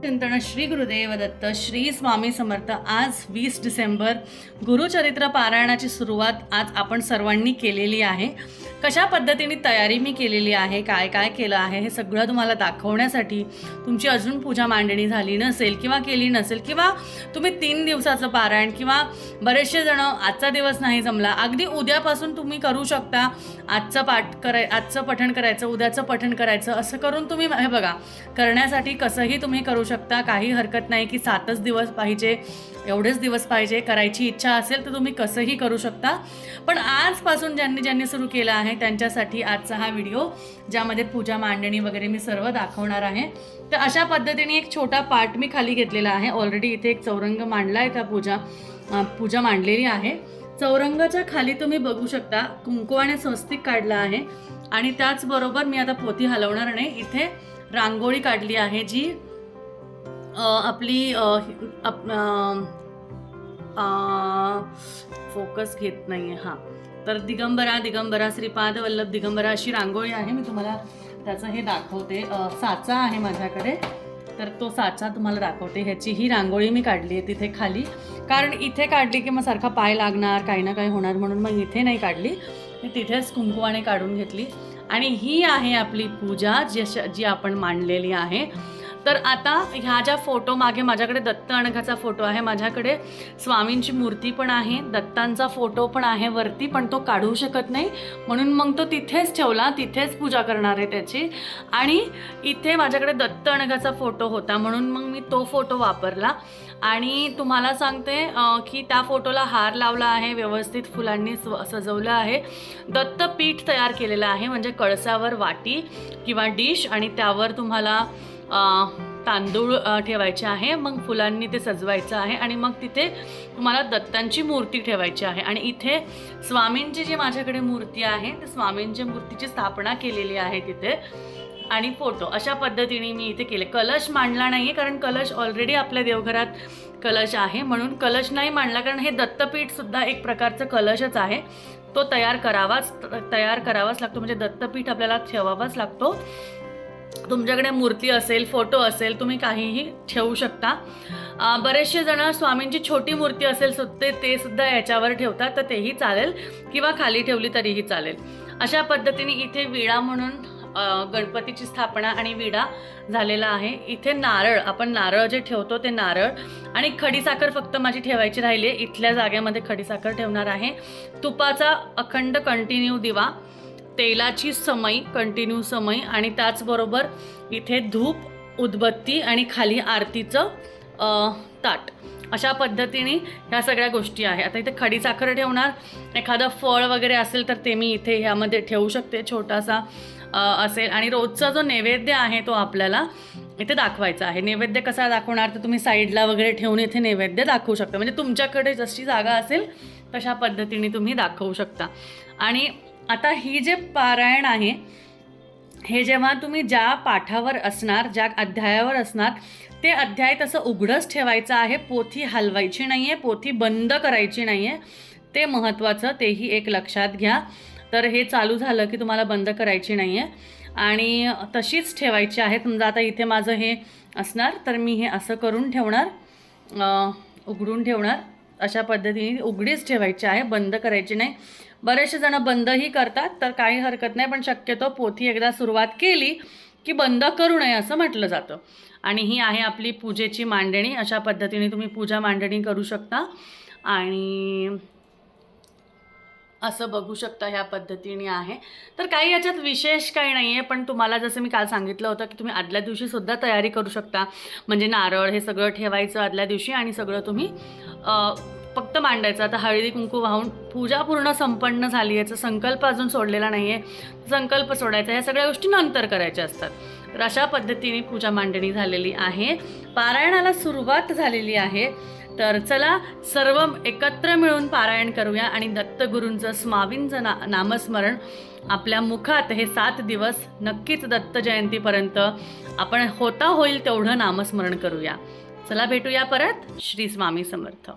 चिंतन श्री गुरुदेव दत्त श्री स्वामी समर्थ। आज 20 डिसेंबर गुरुचरित्र पारायणाची सुरुवात आज आपण सर्वांनी केलेली आहे। कशा पद्धतीने तयारी मी केलेली आहे, काय काय केलं आहे हे सगळं तुम्हाला दाखवण्यासाठी, तुमची अजून पूजा मांडणी झाली नसेल किंवा केली नसेल किंवा तुम्ही 3 दिवसाचं पारायण किंवा बरेचसे जण आजचा दिवस नाही जमला, अगदी उद्यापासून तुम्ही करू शकता। आजचं पठण करायचं, उद्याचं पठण करायचं, असं करून तुम्ही हे बघा करण्यासाठी कसंही तुम्ही करू शकता। काही हरकत नाही की 7च दिवस पाहिजे, एवढेच दिवस पाहिजे। करायची इच्छा असेल तर तुम्ही कसंही करू शकता। पण आजपासून ज्यांनी सुरू केलं आहे त्यांच्यासाठी आजचा हा व्हिडिओ, ज्यामध्ये पूजा मांडणी वगैरे मी सर्व दाखवणार आहे। तर अशा पद्धतीने एक छोटा पार्ट मी खाली घेतलेला आहे। ऑलरेडी इथे एक चौरंग मांडला आहे, त्या पूजा मांडलेली आहे। चौरंगाच्या खाली तुम्ही बघू शकता कुंकवाने स्वस्तिक काढला आहे आणि त्याचबरोबर मी आता पोथी हलवणार नाही, इथे रांगोळी काढली आहे जी आपली फोकस घेत नाहीये। हां, तर दिगंबरा श्रीपाद वल्लभ दिगंबरा अशी रांगोळी आहे। मी तुम्हाला त्याचं हे दाखवते। साचा आहे माझ्याकडे, तर तो साचा तुम्हाला दाखवते। ह्याची ही रांगोळी मी काढली आहे तिथे खाली, कारण इथे काढली की मग सारखा पाय लागणार, काही ना काही होणार, म्हणून मग इथे नाही काढली, मी तिथेच कुंकवाने काढून घेतली। आणि ही आहे आपली पूजा जी आपण मांडलेली आहे। तर आता ह्या ज्या फोटो मागे माझ्याकडे दत्त अणघाचा फोटो आहे, माझ्याकडे स्वामींची मूर्ती पण आहे, दत्तांचा फोटो पण आहे वरती, पण तो काढू शकत नाही म्हणून मग तो तिथेच ठेवला, तिथेच पूजा करणार आहे त्याची। आणि इथे माझ्याकडे दत्त अणघाचा फोटो होता म्हणून मग मी तो फोटो वापरला। आणि तुम्हाला सांगते की त्या फोटोला हार लावला आहे, व्यवस्थित फुलांनी सजवलं आहे। दत्तपीठ तयार केलेलं आहे, म्हणजे कळसावर वाटी किंवा डिश आणि त्यावर तुम्हाला तांदूळ ठेवायचे आहे, मग फुलांनी ते सजवायचं आहे आणि मग तिथे तुम्हाला दत्तांची मूर्ती ठेवायची आहे। आणि इथे स्वामींची जी माझ्याकडे मूर्ती आहे, त्या स्वामींच्या मूर्तीची स्थापना केलेली आहे तिथे, आणि फोटो अशा पद्धतीने मी इथे केले। कलश मांडला नाही आहे, कारण कलश ऑलरेडी आपल्या देवघरात कलश आहे, म्हणून कलश नाही मांडला, कारण हे दत्तपीठसुद्धा एक प्रकारचं कलशच आहे, तो तयार करावाच लागतो, म्हणजे दत्तपीठ आपल्याला ठेवावाच लागतो। तुमच्याकडे मूर्ती असेल, फोटो असेल, तुम्ही काहीही ठेवू शकता। बरेचसे जण स्वामींची छोटी मूर्ती असेल ते सुद्धा याच्यावर ठेवतात, तर तेही चालेल किंवा खाली ठेवली तरीही चालेल। अशा पद्धतीने इथे विडा म्हणून गणपतीची स्थापना आणि विडा झालेला आहे। इथे नारळ, आपण नारळ जे ठेवतो ते नारळ आणि खडीसाखर फक्त माझी ठेवायची राहिली आहे, इथल्या जागेमध्ये खडीसाखर ठेवणार आहे। तुपाचा अखंड कंटिन्यू दिवा, तेलाची समई, कंटिन्यू समई, आणि त्याचबरोबर इथे धूप, उदबत्ती आणि खाली आरतीचं ताट, अशा पद्धतीने ह्या सगळ्या गोष्टी आहे। आता इथे खडीसाखर ठेवणार, एखादं फळ वगैरे असेल तर ते मी इथे ह्यामध्ये ठेवू शकते, छोटासा असेल। आणि रोजचा जो नैवेद्य आहे तो आपल्याला इथे दाखवायचा आहे। नैवेद्य कसा दाखवणार, तर तुम्ही साईडला वगैरे ठेवून इथे नैवेद्य दाखवू शकता, म्हणजे तुमच्याकडे जशी जागा असेल तशा पद्धतीने तुम्ही दाखवू शकता। आणि आता ही जे पारायण आहे, हे जेव्हा तुम्ही ज्या पाठावर असणार, ज्या अध्यायावर असणार, ते अध्याय तसं उघडंच ठेवायचं आहे, पोथी हलवायची नाही आहे, पोथी बंद करायची नाही आहे, ते महत्त्वाचं, तेही एक लक्षात घ्या। तर हे चालू झालं की तुम्हाला बंद करायची नाही आहे आणि तशीच ठेवायची आहे। समजा आता इथे माझं हे असणार, तर मी हे असं करून ठेवणार, उघडून ठेवणार, अशा पद्धतीने उघडीच ठेवायची आहे, बंद करायची नाही। बरेचसे जण बंदही करतात, तर काही हरकत नाही, पण शक्यतो पोथी एकदा सुरुवात केली की बंद करू नये असं म्हटलं जातं। आणि ही आहे आपली पूजेची मांडणी, अशा पद्धतीने तुम्ही पूजा मांडणी करू शकता आणि असं बघू शकता, ह्या पद्धतीने आहे। तर काही याच्यात विशेष काही नाही आहे, पण तुम्हाला जसं मी काल सांगितलं होतं की तुम्ही आदल्या दिवशी सुद्धा तयारी करू शकता, म्हणजे नारळ हे सगळं ठेवायचं आदल्या दिवशी आणि सगळं तुम्ही फक्त मांडायचं। आता हळदी कुंकू वाहून पूजा पूर्ण संपन्न झाली, याचा संकल्प अजून सोडलेला नाही आहे, संकल्प सोडायचा, ह्या सगळ्या गोष्टी नंतर करायच्या असतात। तर अशा पद्धतीने पूजा मांडणी झालेली आहे, पारायणाला सुरुवात झालेली आहे। तर चला सर्व एकत्र मिळून पारायण करूया आणि दत्तगुरूंचं, स्वामींचं नामस्मरण आपल्या मुखात हे 7 दिवस नक्कीच दत्त जयंतीपर्यंत आपण होईल तेवढं नामस्मरण करूया। चला भेटूया परत। श्री स्वामी समर्थ।